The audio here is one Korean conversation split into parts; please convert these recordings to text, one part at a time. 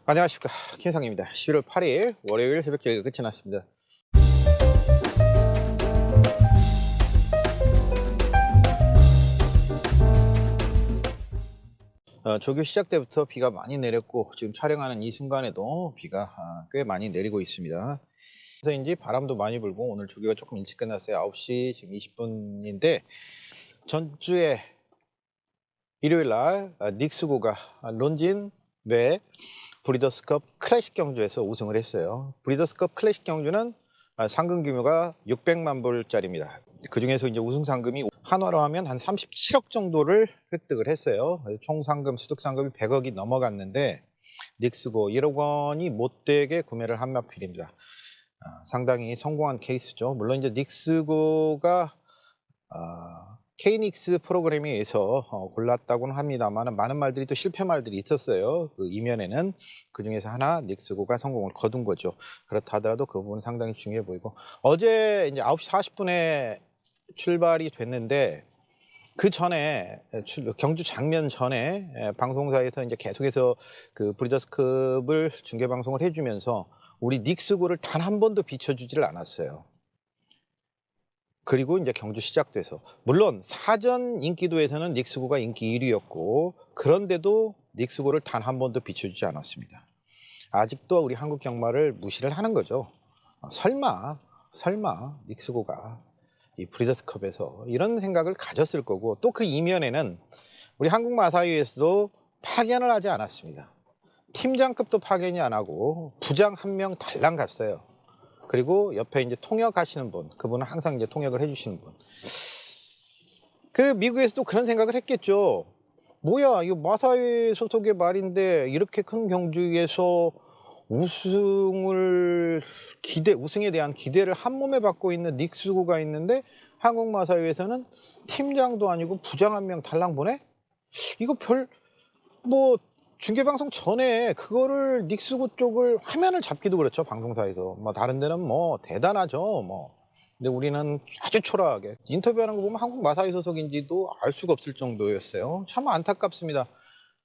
안녕하십니까, 김상입니다. 11월 8일 월요일 새벽 저기가 끝이 났습니다. 조교 시작 때부터 비가 많이 내렸고 지금 촬영하는 이 순간에도 비가 꽤 많이 내리고 있습니다. 그래서인지 바람도 많이 불고 오늘 조교가 조금 일찍 끝났어요. 9시 지금 20분인데 전주에 일요일 날 닉스고가 론진 외 브리더스컵 클래식 경주에서 우승을 했어요. 브리더스컵 클래식 경주는 상금 규모가 600만 불짜리입니다. 그중에서 이제 우승 상금이 한화로 하면 한 37억 정도를 획득을 했어요. 총 상금, 수득 상금이 100억이 넘어갔는데 닉스고 1억 원이 못되게 구매를 한 마필입니다. 상당히 성공한 케이스죠. 물론 이제 닉스고가 KNX 프로그램에 의해서 골랐다고는 합니다만 많은 말들이 또 실패 말들이 있었어요. 그 이면에는 그중에서 하나 닉스고가 성공을 거둔 거죠. 그렇다 하더라도 그 부분은 상당히 중요해 보이고 어제 이제 9시 40분에 출발이 됐는데 그 전에 경주 장면 전에 방송사에서 이제 계속해서 그 브리더스컵을 중계 방송을 해주면서 우리 닉스고를 단 한 번도 비춰주지를 않았어요. 그리고 이제 경주 시작돼서 물론 사전 인기도에서는 닉스고가 인기 1위였고 그런데도 닉스고를 단 한 번도 비춰주지 않았습니다. 아직도 우리 한국 경마를 무시를 하는 거죠. 설마 닉스고가 이 브리더스컵에서 이런 생각을 가졌을 거고 또 그 이면에는 우리 한국 마사위에서도 파견을 하지 않았습니다. 팀장급도 파견이 안 하고 부장 한 명 달랑 갔어요. 그리고 옆에 이제 통역하시는 분, 그분은 항상 이제 통역을 해주시는 분. 그 미국에서도 그런 생각을 했겠죠. 뭐야, 이거 마사회 소속의 말인데 이렇게 큰 경주에서 우승에 대한 기대를 한 몸에 받고 있는 닉스고가 있는데 한국 마사회에서는 팀장도 아니고 부장 한 명 달랑 보내? 이거 뭐 중계방송 전에 그거를 닉스고 쪽을 화면을 잡기도 그렇죠. 방송사에서. 뭐 다른 데는 뭐 대단하죠. 뭐. 근데 우리는 아주 초라하게 인터뷰하는 거 보면 한국 마사회 소속인지도 알 수가 없을 정도였어요. 참 안타깝습니다.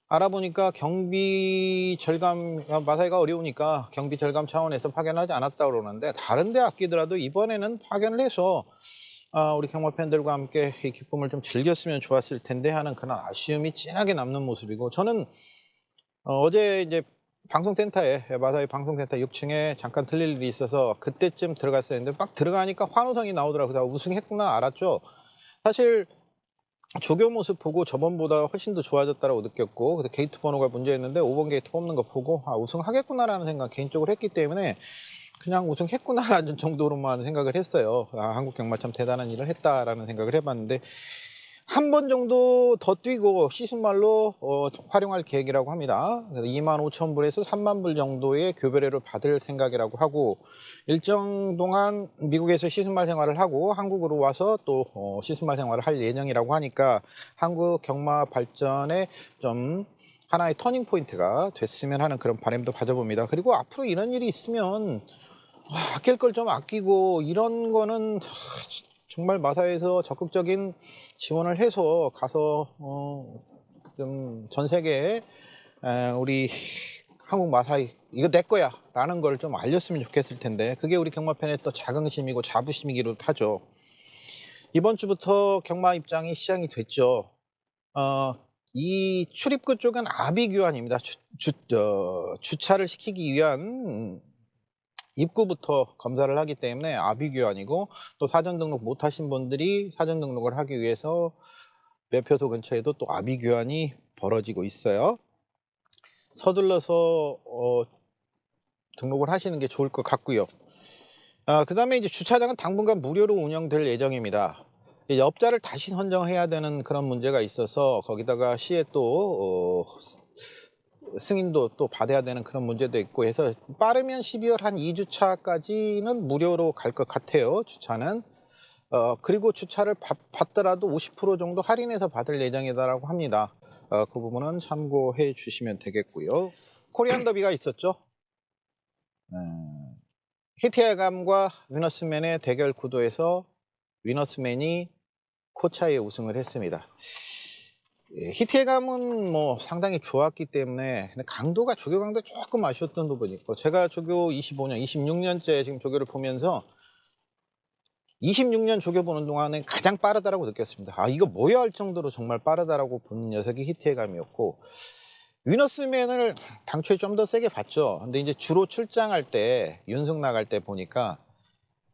알아보니까 경비 절감, 마사회가 어려우니까 경비 절감 차원에서 파견하지 않았다고 그러는데 다른 데 아끼더라도 이번에는 파견을 해서 우리 경마 팬들과 함께 이 기쁨을 좀 즐겼으면 좋았을 텐데 하는 그런 아쉬움이 진하게 남는 모습이고 저는 어제 이제 방송센터에 마사회 방송센터 6층에 잠깐 들릴 일이 있어서 그때쯤 들어갔어야 했는데 막 들어가니까 환호성이 나오더라고요. 우승했구나 알았죠. 사실 조교 모습 보고 저번보다 훨씬 더 좋아졌다고 느꼈고 그래서 게이트 번호가 문제였는데 5번 게이트 뽑는 거 보고 우승하겠구나라는 생각 개인적으로 했기 때문에 그냥 우승했구나라는 정도로만 생각을 했어요. 한국 경마 참 대단한 일을 했다라는 생각을 해봤는데 한 번 정도 더 뛰고 시즌말로 활용할 계획이라고 합니다. 25,000불에서 3만 불 정도의 교배료를 받을 생각이라고 하고 일정 동안 미국에서 시즌말 생활을 하고 한국으로 와서 또 시즌말 생활을 할 예정이라고 하니까 한국 경마 발전에 좀 하나의 터닝 포인트가 됐으면 하는 그런 바람도 가져봅니다. 그리고 앞으로 이런 일이 있으면 아낄 걸 좀 아끼고 이런 거는 정말 마사회에서 적극적인 지원을 해서 가서 좀 전 세계에 우리 한국 마사회 이거 내 거야 라는 걸 좀 알렸으면 좋겠을 텐데 그게 우리 경마팬의 또 자긍심이고 자부심이기도 하죠. 이번 주부터 경마 입장이 시작이 됐죠. 이 출입구 쪽은 아비규환입니다. 주차를 시키기 위한 입구부터 검사를 하기 때문에 아비규환이고 또 사전 등록 못 하신 분들이 사전 등록을 하기 위해서 매표소 근처에도 또 아비규환이 벌어지고 있어요. 서둘러서 등록을 하시는 게 좋을 것 같고요. 그 다음에 이제 주차장은 당분간 무료로 운영될 예정입니다. 업자를 다시 선정을 해야 되는 그런 문제가 있어서 거기다가 시에 또 승인도 또 받아야 되는 그런 문제도 있고 해서 빠르면 12월 한 2주차까지는 무료로 갈 것 같아요. 주차는. 그리고 주차를 받더라도 50% 정도 할인해서 받을 예정이다라고 합니다. 그 부분은 참고해 주시면 되겠고요. 코리안 더비가 있었죠. 히티아감과 위너스맨의 대결 구도에서 위너스맨이 코차에 우승을 했습니다. 예, 희태감은 뭐 상당히 좋았기 때문에 근데 강도가 조교 강도 조금 아쉬웠던 부분이 있고 제가 조교 25년, 26년째 지금 조교를 보면서 26년 조교 보는 동안에 가장 빠르다라고 느꼈습니다. 아 이거 뭐야 할 정도로 정말 빠르다라고 본 녀석이 희태감이었고 위너스맨을 당초에 좀 더 세게 봤죠. 근데 이제 주로 출장할 때 윤승 나갈 때 보니까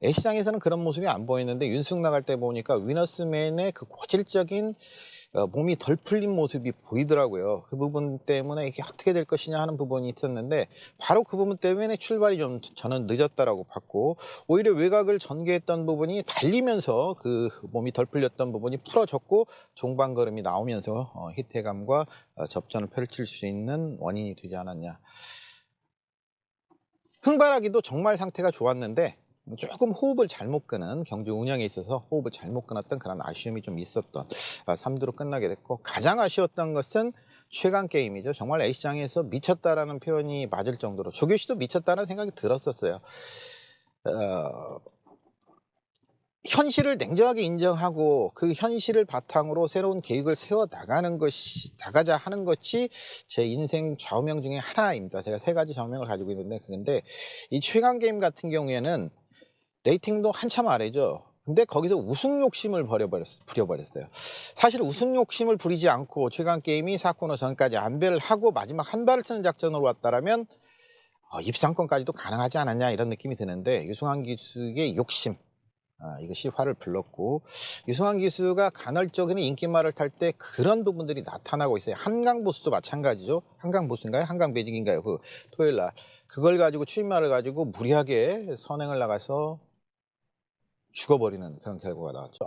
애시장에서는 그런 모습이 안 보이는데 윤승 나갈 때 보니까 위너스맨의 그 고질적인 몸이 덜 풀린 모습이 보이더라고요. 그 부분 때문에 이게 어떻게 될 것이냐 하는 부분이 있었는데 바로 그 부분 때문에 출발이 좀 저는 늦었다라고 봤고 오히려 외곽을 전개했던 부분이 달리면서 그 몸이 덜 풀렸던 부분이 풀어졌고 종반걸음이 나오면서 희태감과 접전을 펼칠 수 있는 원인이 되지 않았냐. 흥발하기도 정말 상태가 좋았는데 조금 호흡을 잘못 끄는 경주 운영에 있어서 호흡을 잘못 끊었던 그런 아쉬움이 좀 있었던 3두로 끝나게 됐고 가장 아쉬웠던 것은 최강 게임이죠. 정말 A시장에서 미쳤다라는 표현이 맞을 정도로 조교 씨도 미쳤다는 생각이 들었었어요. 현실을 냉정하게 인정하고 그 현실을 바탕으로 새로운 계획을 세워 나가자 하는 것이 제 인생 좌우명 중에 하나입니다. 제가 3가지 좌우명을 가지고 있는데 그건데 이 최강 게임 같은 경우에는 레이팅도 한참 아래죠. 근데 거기서 우승 욕심을 부려버렸어요. 사실 우승 욕심을 부리지 않고 최강 게임이 4코너 전까지 안배를 하고 마지막 한 발을 쓰는 작전으로 왔다라면 입상권까지도 가능하지 않았냐 이런 느낌이 드는데 유승환 기수의 욕심 이것이 화를 불렀고 유승환 기수가 간헐적인 인기말을 탈 때 그런 부분들이 나타나고 있어요. 한강 보수도 마찬가지죠. 한강 보수인가요? 한강 매직인가요? 그 토요일 날 그걸 가지고 추임말을 가지고 무리하게 선행을 나가서 죽어버리는 그런 결과가 나왔죠.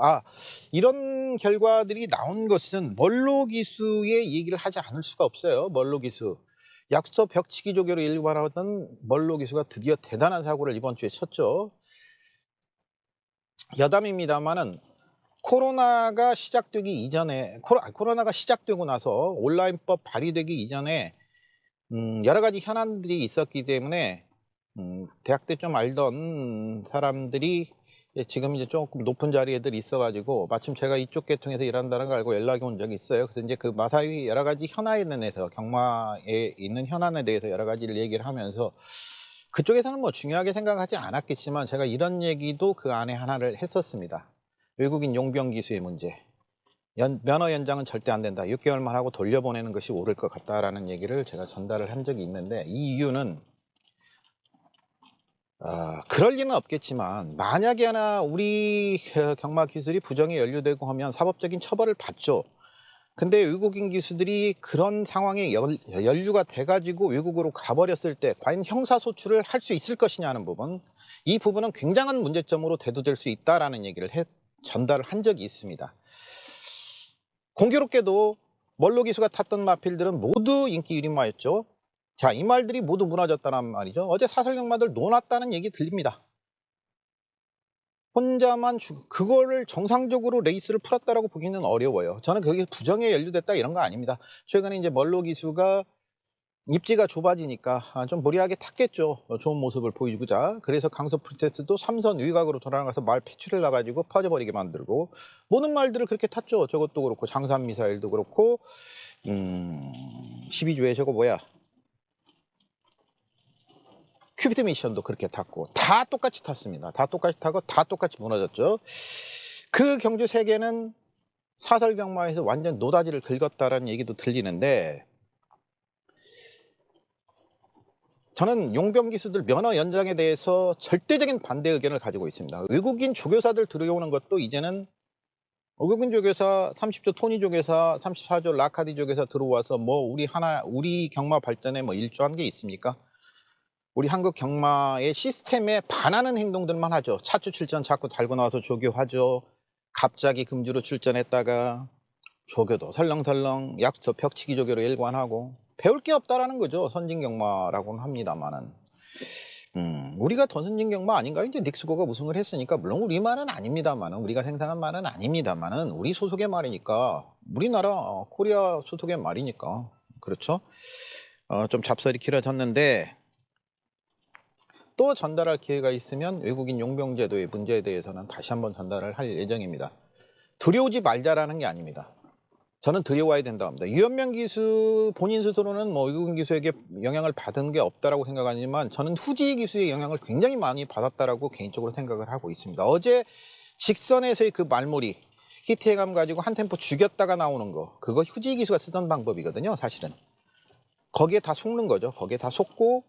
이런 결과들이 나온 것은 멀로 기수의 얘기를 하지 않을 수가 없어요. 멀로 기수. 약수터 벽치기 조교로 일관하던 멀로 기수가 드디어 대단한 사고를 이번 주에 쳤죠. 여담입니다만은 코로나가 시작되기 이전에 코로나가 시작되고 나서 온라인법 발의되기 이전에 여러 가지 현안들이 있었기 때문에 대학 때 좀 알던 사람들이 지금 이제 조금 높은 자리에들 있어가지고 마침 제가 이쪽 계통에서 일한다는 걸 알고 연락이 온 적이 있어요. 그래서 이제 그 마사위 여러 가지 현안에 대해서 경마에 있는 현안에 대해서 여러 가지를 얘기를 하면서 그쪽에서는 뭐 중요하게 생각하지 않았겠지만 제가 이런 얘기도 그 안에 하나를 했었습니다. 외국인 용병 기수의 문제. 면허 연장은 절대 안 된다. 6개월만 하고 돌려보내는 것이 옳을 것 같다라는 얘기를 제가 전달을 한 적이 있는데 이 이유는 그럴 리는 없겠지만 만약에 하나 우리 경마 기술이 부정에 연루되고 하면 사법적인 처벌을 받죠. 근데 외국인 기수들이 그런 상황에 연루가 돼가지고 외국으로 가버렸을 때 과연 형사소출을 할 수 있을 것이냐는 부분 이 부분은 굉장한 문제점으로 대두될 수 있다라는 얘기를 전달을 한 적이 있습니다. 공교롭게도 멀로 기수가 탔던 마필들은 모두 인기 유림마였죠. 자, 이 말들이 모두 무너졌다는 말이죠. 어제 사설경마들 논았다는 얘기 들립니다. 혼자만 그거를 정상적으로 레이스를 풀었다라고 보기는 어려워요. 저는 그게 부정에 연루됐다 이런 거 아닙니다. 최근에 이제 멀로 기수가 입지가 좁아지니까 좀 무리하게 탔겠죠. 좋은 모습을 보이고자. 그래서 강서 프리테스도 3선 위각으로 돌아가서 말 패치를 나가지고 퍼져버리게 만들고 모든 말들을 그렇게 탔죠. 저것도 그렇고 장산 미사일도 그렇고 12조에 저거 뭐야 큐비트 미션도 그렇게 탔고 다 똑같이 탔습니다. 다 똑같이 타고 다 똑같이 무너졌죠. 그 경주 3개는 사설경마에서 완전 노다지를 긁었다라는 얘기도 들리는데 저는 용병 기수들 면허 연장에 대해서 절대적인 반대 의견을 가지고 있습니다. 외국인 조교사들 들어오는 것도 이제는 외국인 조교사 30조 토니 조교사 34조 라카디 조교사 들어와서 뭐 우리 경마 발전에 뭐 일조한 게 있습니까? 우리 한국 경마의 시스템에 반하는 행동들만 하죠. 차주 출전 자꾸 달고 나와서 조교하죠. 갑자기 금주로 출전했다가 조교도 설렁설렁 약수터 벽치기 조교로 일관하고 배울 게 없다라는 거죠. 선진경마라고는 합니다만은 우리가 더 선진경마 아닌가요? 이제 닉스고가 우승을 했으니까 물론 우리 말은 아닙니다만은 우리가 생산한 말은 아닙니다만은 우리 소속의 말이니까 우리나라 코리아 소속의 말이니까 그렇죠. 좀 잡설이 길어졌는데 또 전달할 기회가 있으면 외국인 용병제도의 문제에 대해서는 다시 한번 전달을 할 예정입니다. 두려우지 말자라는 게 아닙니다. 저는 들여와야 된다고 합니다. 유현명 기수 본인 스스로는 뭐 외국인 기수에게 영향을 받은 게 없다라고 생각하지만 저는 후지 기수의 영향을 굉장히 많이 받았다라고 개인적으로 생각을 하고 있습니다. 어제 직선에서의 그 말몰이 히트해감 가지고 한 템포 죽였다가 나오는 거, 그거 후지 기수가 쓰던 방법이거든요. 사실은 거기에 다 속는 거죠. 거기에 다 속고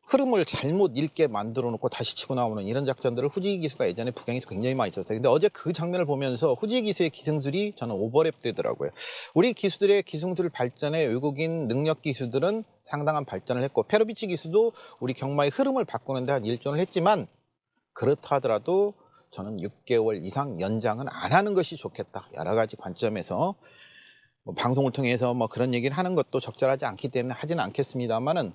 흐름을 잘못 읽게 만들어 놓고 다시 치고 나오는 이런 작전들을 후지 기수가 예전에 북경에서 굉장히 많이 썼어요. 근데 어제 그 장면을 보면서 후지 기수의 기승술이 저는 오버랩 되더라고요. 우리 기수들의 기승술 발전에 외국인 능력 기수들은 상당한 발전을 했고, 페로비치 기수도 우리 경마의 흐름을 바꾸는데 한 일조를 했지만, 그렇다 하더라도 저는 6개월 이상 연장은 안 하는 것이 좋겠다. 여러 가지 관점에서 뭐 방송을 통해서 뭐 그런 얘기를 하는 것도 적절하지 않기 때문에 하지는 않겠습니다만은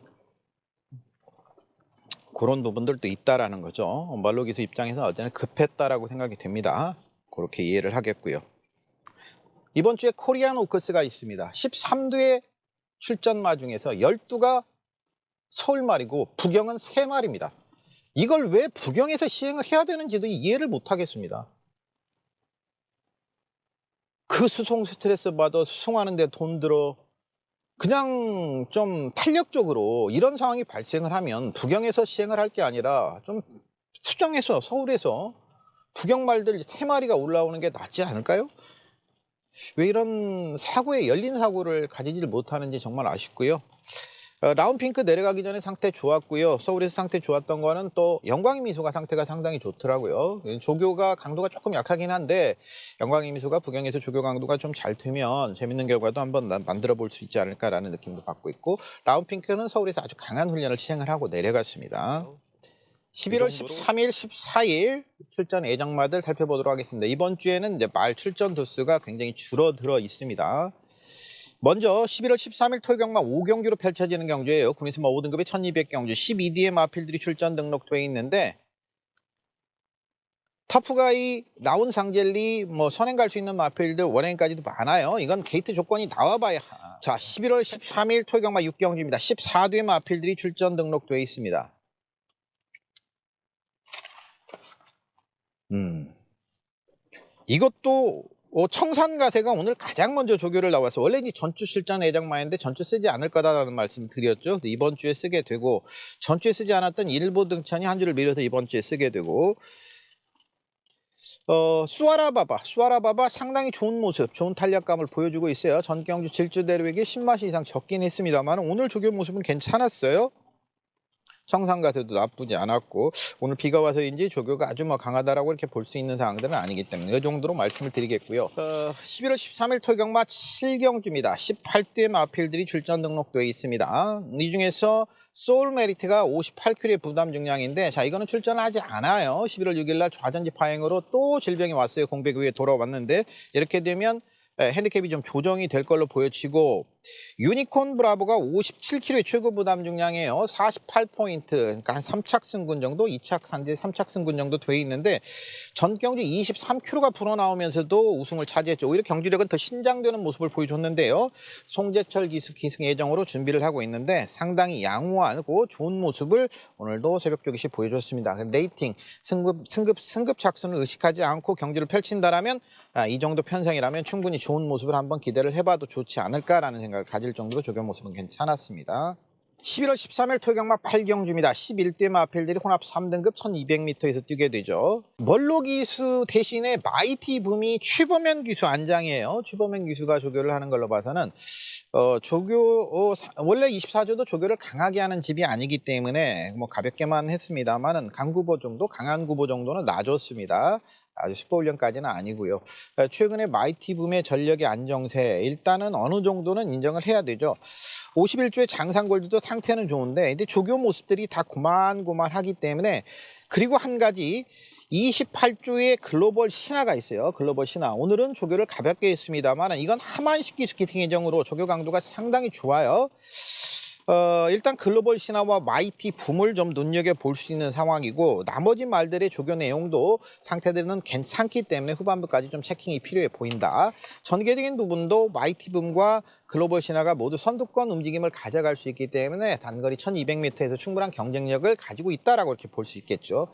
그런 부분들도 있다라는 거죠. 말로 기수 입장에서 어제는 급했다라고 생각이 됩니다. 그렇게 이해를 하겠고요. 이번 주에 코리안 오크스가 있습니다. 13두의 출전마 중에서 12가 서울말이고 부경은 3마리입니다. 이걸 왜 부경에서 시행을 해야 되는지도 이해를 못 하겠습니다. 그 수송 스트레스 받아 수송하는데 돈 들어, 그냥 좀 탄력적으로 이런 상황이 발생을 하면 부경에서 시행을 할 게 아니라 좀 수정해서 서울에서 부경말들 3마리가 올라오는 게 낫지 않을까요? 왜 이런 사고에 열린 사고를 가지질 못하는지 정말 아쉽고요. 라운핑크 내려가기 전에 상태 좋았고요. 서울에서 상태 좋았던 거는 또 영광의 미소가 상태가 상당히 좋더라고요. 조교가 강도가 조금 약하긴 한데 영광의 미소가 부경에서 조교 강도가 좀 잘 되면 재밌는 결과도 한번 만들어 볼 수 있지 않을까라는 느낌도 받고 있고, 라운핑크는 서울에서 아주 강한 훈련을 시행을 하고 내려갔습니다. 11월 13일, 14일 출전 예정마들 살펴보도록 하겠습니다. 이번 주에는 이제 말 출전 두수가 굉장히 줄어들어 있습니다. 먼저 11월 13일 토요경마 5경기로 펼쳐지는 경주예요. 군인수마 5등급의 1200경주 12D의 마필들이 출전 등록돼 있는데, 터프가이, 라운 상젤리, 뭐 선행 갈 수 있는 마필들 원행까지도 많아요. 이건 게이트 조건이 나와봐야. 자, 11월 13일 토요경마 6경주입니다. 14두의 마필들이 출전 등록돼 있습니다. 이것도 청산가세가 오늘 가장 먼저 조교를 나와서, 원래 이 전주 실전 예정마인데 전주 쓰지 않을 거다라는 말씀 드렸죠. 이번 주에 쓰게 되고, 전주에 쓰지 않았던 일보 등천이 한 주를 미뤄서 이번 주에 쓰게 되고, 수아라바바 상당히 좋은 모습, 좋은 탄력감을 보여주고 있어요. 전 경주 질주대로에게 10마시 이상 적긴 했습니다만 오늘 조교 모습은 괜찮았어요. 청산가세도 나쁘지 않았고, 오늘 비가 와서인지 조교가 아주 뭐 강하다라고 이렇게 볼 수 있는 상황들은 아니기 때문에 이 정도로 말씀을 드리겠고요. 11월 13일 토요경마 7경주입니다. 18두의 마필들이 출전 등록돼 있습니다. 이 중에서 소울 메리트가 58kg의 부담 중량인데, 자, 이거는 출전하지 않아요. 11월 6일 날 좌전지 파행으로 또 질병이 왔어요. 공백 후에 돌아왔는데, 이렇게 되면 핸디캡이 좀 조정이 될 걸로 보여지고, 유니콘 브라보가 57kg의 최고 부담 중량이에요. 48포인트, 그러니까 한 3착 승군 정도, 2착 산지 3착 승군 정도 돼 있는데, 전 경주 23kg가 불어나오면서도 우승을 차지했죠. 오히려 경주력은 더 신장되는 모습을 보여줬는데요. 송재철 기수 기승 예정으로 준비를 하고 있는데 상당히 양호하고 좋은 모습을 오늘도 새벽 조기시 보여줬습니다. 레이팅, 승급 착순을 의식하지 않고 경주를 펼친다라면, 이 정도 편성이라면 충분히 좋은 모습을 한번 기대를 해봐도 좋지 않을까라는 생각을 가질 정도로 조교 모습은 괜찮았습니다. 11월 13일 토요경마 8경주입니다. 11대 마필들이 혼합 3등급 1200m에서 뛰게 되죠. 멀로 기수 대신에 마이티 붐이 최범현 기수 안장이에요. 최범현 기수가 조교를 하는 걸로 봐서는 원래 24조도 조교를 강하게 하는 집이 아니기 때문에 뭐 가볍게만 했습니다만은 강구보 정도, 강한 구보 정도는 놔줬습니다. 아주 슈퍼훈련까지는 아니고요. 최근에 마이티붐의 전력의 안정세, 일단은 어느 정도는 인정을 해야 되죠. 51조의 장상골드도 상태는 좋은데, 근데 조교 모습들이 다 고만고만하기 때문에, 그리고 한 가지 28조의 글로벌 신화가 있어요. 글로벌 신화. 오늘은 조교를 가볍게 했습니다만 이건 하만식 기수 기팅 예정으로 조교 강도가 상당히 좋아요. 일단 글로벌 신화와 마이티 붐을 좀 눈여겨볼 수 있는 상황이고 나머지 말들의 조교 내용도 상태들은 괜찮기 때문에 후반부까지 좀 체킹이 필요해 보인다. 전개적인 부분도 마이티 붐과 글로벌 신화가 모두 선두권 움직임을 가져갈 수 있기 때문에 단거리 1200m에서 충분한 경쟁력을 가지고 있다라고 이렇게 볼 수 있겠죠.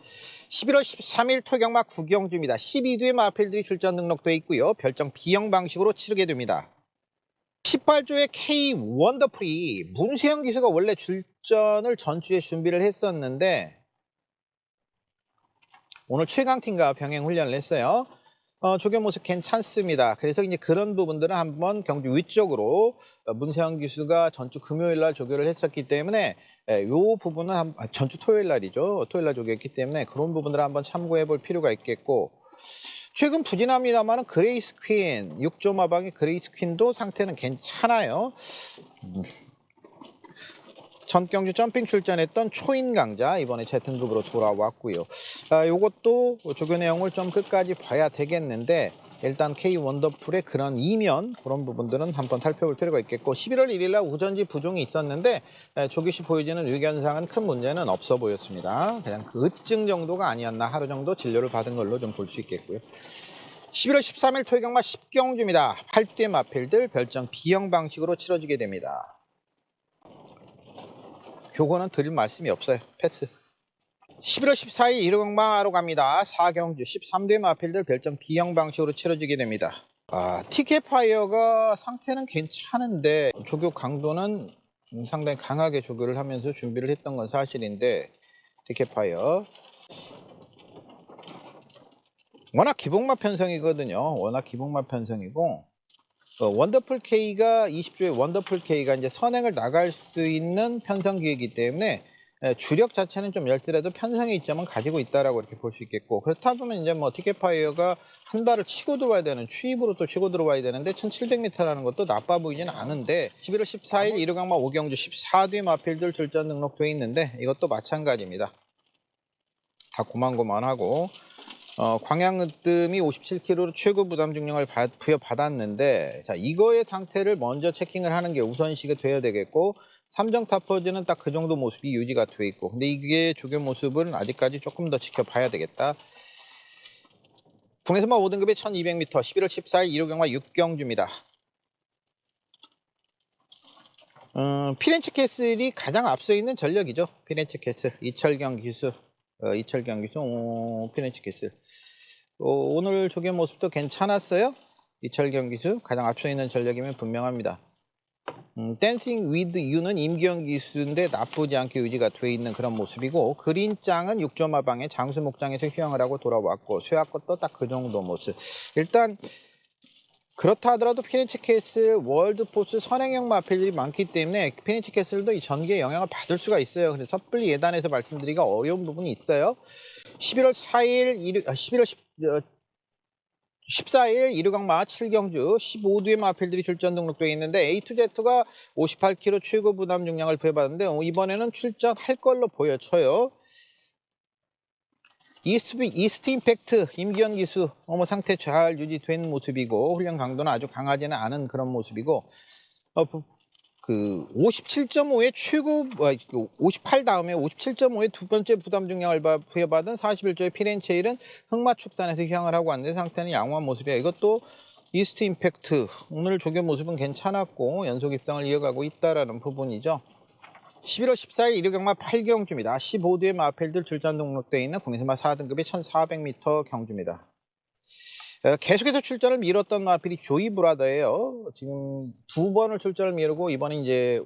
11월 13일 토경마 구경주입니다. 12두의 마필들이 출전 등록돼 있고요. 별정 B형 방식으로 치르게 됩니다. 18조의 K 원더풀이 문세영 기수가 원래 출전을 전주에 준비를 했었는데 오늘 최강팀과 병행 훈련을 했어요. 조교 모습 괜찮습니다. 그래서 이제 그런 부분들은 한번 경주 위쪽으로 문세영 기수가 전주 금요일 날 조교를 했었기 때문에 이 부분은 전주 토요일 날이죠. 토요일 날 조교했기 때문에 그런 부분들을 한번 참고해 볼 필요가 있겠고 최근 부진합니다만 그레이스 퀸, 6조 마방의 그레이스 퀸도 상태는 괜찮아요. 전경주 점핑 출전했던 초인 강자 이번에 재등급으로 돌아왔고요. 요것도 조교 내용을 좀 끝까지 봐야 되겠는데 일단 K 원더풀의 그런 이면 그런 부분들은 한번 살펴볼 필요가 있겠고 11월 1일 날 우전지 부종이 있었는데 조교 시 보여지는 의견상은 큰 문제는 없어 보였습니다. 그냥 그 으증 정도가 아니었나 하루 정도 진료를 받은 걸로 좀 볼 수 있겠고요. 11월 13일 토요경마 10경주입니다. 8대 마필들 별정 B형 방식으로 치러지게 됩니다. 요거는 드릴 말씀이 없어요. 패스. 11월 14일 1경마로 갑니다. 4경주 13대 마필들 별정 B형 방식으로 치러지게 됩니다. 티켓파이어가 상태는 괜찮은데 조교 강도는 상당히 강하게 조교를 하면서 준비를 했던 건 사실인데 티켓파이어 워낙 기복마 편성이거든요. 워낙 기복마 편성이고 원더풀 K가 20조의 원더풀 K가 이제 선행을 나갈 수 있는 편성 기회이기 때문에 주력 자체는 좀 열더라도 편성의 이점은 가지고 있다라고 이렇게 볼 수 있겠고 그렇다 보면 이제 뭐 티켓파이어가 한 발을 치고 들어와야 되는 추입으로 또 치고 들어와야 되는데 1700m라는 것도 나빠 보이지는 않은데 11월 14일 1호강마 5경주 14뒤 마필들 출전 등록돼 있는데 이것도 마찬가지입니다. 다 고만고만하고 광양으뜸이 57kg로 최고 부담 중량을 부여받았는데 자 이거의 상태를 먼저 체킹을 하는 게 우선시가 돼야 되겠고 삼정 타퍼즈는 딱 그 정도 모습이 유지가 돼 있고 근데 이게 조교 모습은 아직까지 조금 더 지켜봐야 되겠다. 국내선마 5등급의 1200m 11월 14일 1호경마 6경주입니다. 피렌체 캐슬이 가장 앞서 있는 전력이죠. 피렌체 캐슬 이철경 기수 피렌체 캐슬 오늘 조교 모습도 괜찮았어요. 이철경 기수 가장 앞서 있는 전력이면 분명합니다. 댄싱 위드 유는 임기영 기수인데 나쁘지 않게 유지가 돼 있는 그런 모습이고 그린짱은 6조 마방의 장수 목장에서 휴양을 하고 돌아왔고 쇠학 것도 딱 그 정도 모습. 일단 그렇다 하더라도 피렌체 캐슬 월드포스 선행형 마필들이 많기 때문에 피렌체 캐슬도 이 전기에 영향을 받을 수가 있어요. 그래서 섣불리 예단해서 말씀드리기가 어려운 부분이 있어요. 11월 4일 14일 1호강마 7경주 15두의 마필들이 출전 등록되어 있는데 A2Z가 58kg 최고 부담 중량을 부여받았는데 이번에는 출전할 걸로 보여져요. 이스트 임팩트 임기현 기수 상태 잘 유지된 모습이고 훈련 강도는 아주 강하지는 않은 그런 모습이고 그 57.5의 최고 58 다음에 57.5의 두 번째 부담 중량을 부여받은 41조의 피렌체일은 흑마축산에서 휴양을 하고 왔는데 상태는 양호한 모습이야. 이것도 이스트 임팩트 오늘 조교 모습은 괜찮았고 연속 입상을 이어가고 있다라는 부분이죠. 11월 14일 1호경마 8경주입니다. 15두의 마필들 출전 등록되어 있는 국내선마 4등급의 1400m 경주입니다. 계속해서 출전을 미뤘던 마필이 조이 브라더예요. 지금 두 번을 출전을 미루고 이번에 이제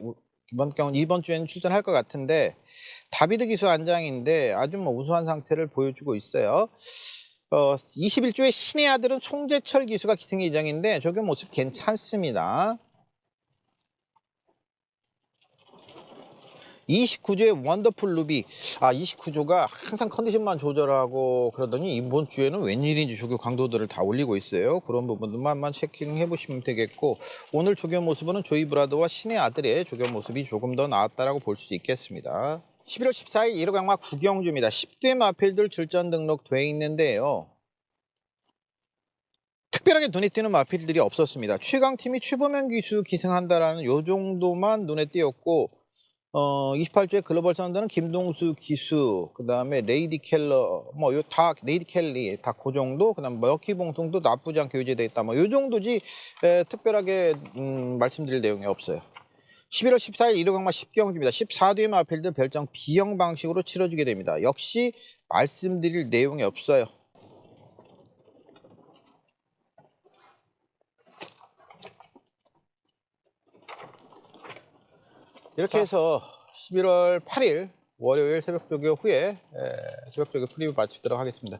이번 주에는 출전할 것 같은데 다비드 기수 안장인데 아주 뭐 우수한 상태를 보여주고 있어요. 21조의 신의 아들은 송재철 기수가 기승 예정인데 조교 모습 괜찮습니다. 29조의 원더풀 루비 29조가 항상 컨디션만 조절하고 그러더니 이번 주에는 웬일인지 조교 강도들을 다 올리고 있어요. 그런 부분들만 체킹해 보시면 되겠고 오늘 조교 모습은 조이 브라더와 신의 아들의 조교 모습이 조금 더 나았다라고 볼 수 있겠습니다. 11월 14일 1호강마 9경주입니다. 10대 마필들 출전 등록돼 있는데요. 특별하게 눈에 띄는 마필들이 없었습니다. 최강팀이 최범현 기수 기승한다라는 요 정도만 눈에 띄었고 28조의 글로벌 선수는 김동수 기수, 그다음에 레이디 켈러, 뭐 요 다 레이디 켈리 다 그 정도. 그다음 머키 봉송도 나쁘지 않게 유지돼 있다. 뭐 요 정도지. 특별하게 말씀드릴 내용이 없어요. 11월 14일 1호 강마 10경기입니다. 14뒤의 마필드 별정 B형 방식으로 치러지게 됩니다. 역시 말씀드릴 내용이 없어요. 이렇게 해서 11월 8일 월요일 새벽 조교 후에 새벽 조교 프리뷰 마치도록 하겠습니다.